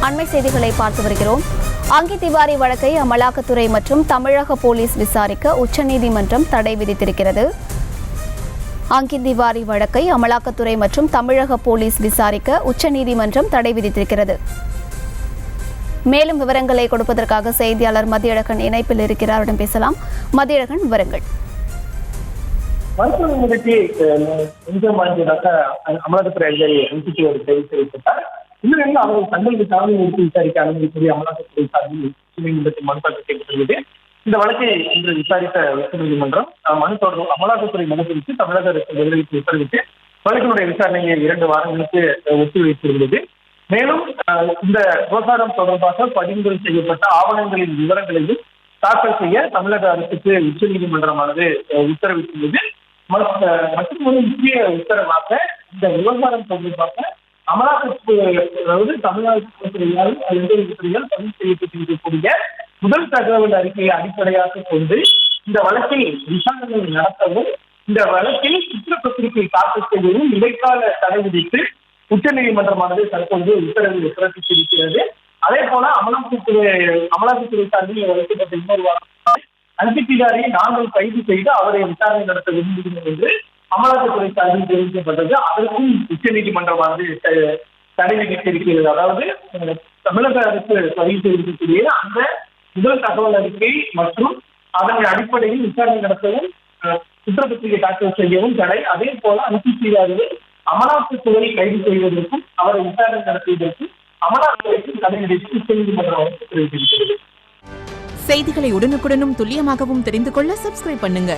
அண்மை செய்திகளை பார்த்து வருகிறோம். அங்கித் திவாரி வழக்கை அமலாக்கத்துறை மற்றும் தமிழக போலீஸ் விசாரிக்க உச்சநீதிமன்றம் தடை விதித்திருக்கிறது. அங்கித் திவாரி வழக்கை அமலாக்கத்துறை மற்றும் தமிழக போலீஸ் விசாரிக்க உச்சநீதிமன்றம் தடை விதித்திருக்கிறது. மேலும் விவரங்களை கொடுப்பதற்காக செய்தியாளர் மதியழகன் இணைப்பில் இருக்கிறார். அவரிடம் பேசலாம். மதியழகன், விவரங்கள். மருத்துவ நிகழ்ச்சி அமலாக்கத்துறை அதிகாரி அனுப்பிச்சு ஒரு கைது செய்யப்பட்டார். இந்த நிலையில் அவர்கள் தங்களுக்கு காவல் நிறுத்தி விசாரிக்க அனுமதிப்பதை அமலாக்கத்துறை சார்பில் உச்சநீதிமன்றத்தில் மனு தாக்கல் செய்யப்பட்டுள்ளது. இந்த வழக்கை இன்று விசாரித்த உச்சநீதிமன்றம் அமலாக்கத்துறை மனு குறித்து தமிழக அரசு பதிலளித்து உத்தரவிட்டு வழக்கினுடைய விசாரணையை 2 வாரங்களுக்கு ஒத்திவைத்திருந்தது. மேலும் இந்த விவகாரம் தொடர்பாக பறிமுதல் செய்யப்பட்ட ஆவணங்களின் விவரங்களையும் தாக்கல் செய்ய தமிழக அரசுக்கு உச்சநீதிமன்றமானது உத்தரவிட்டுள்ளது. மற்றும் ஒரு முக்கிய உத்தரவாக இந்த விவகாரம் தொடர்பாக அமலாக்கத்துறை, அதாவது தமிழ்நாடு துறையால் பதிவு செய்யப்பட்டிருக்கக்கூடிய முதல் தகவல் அறிக்கையை அடிப்படையாக கொண்டு இந்த வழக்கில் விசாரணை நடத்தவும், இந்த வழக்கில் குற்றப்பத்திரிகை தாக்கல் செய்யவும் இடைக்கால தடை விதித்து உச்சநீதிமன்றமானது தற்போது உத்தரவு பிறப்பித்திருக்கிறது. அதே போல அமலாக்கத்துறை சார்பில் வைக்கப்பட்ட இன்னொரு வாரம் அங்கித் திவாரியை நாங்கள் கைது செய்து அவரை விசாரணை நடத்த விரும்புகிறோம் என்று அமலாக்கத்துறை சார்பில் தெரிவிக்கப்பட்டது. அதற்கும் உச்சநீதிமன்றமானது தடை விதித்திருக்கிறது. அதாவது தமிழக அரசு பதிவு செய்திருக்கக்கூடிய அந்த முதல் தகவல் அறிக்கை மற்றும் அதன் அடிப்படையில் விசாரணை நடத்தவும் குற்றப்பத்திரிகை தாக்கல் செய்யவும் தடை. அதே போல அங்கித் திவாரியை அமலாக்கத்துறை கைது செய்வதற்கும் அவரை விசாரணை நடத்துவதற்கும் அமலாக்கத்துறைக்கு தடை விதித்து உச்சநீதிமன்றம் தெரிவித்திருக்கிறது. செய்திகளை உடனுக்குடனும் துல்லியமாகவும் தெரிந்து கொள்ள சப்ஸ்கிரைப் பண்ணுங்க.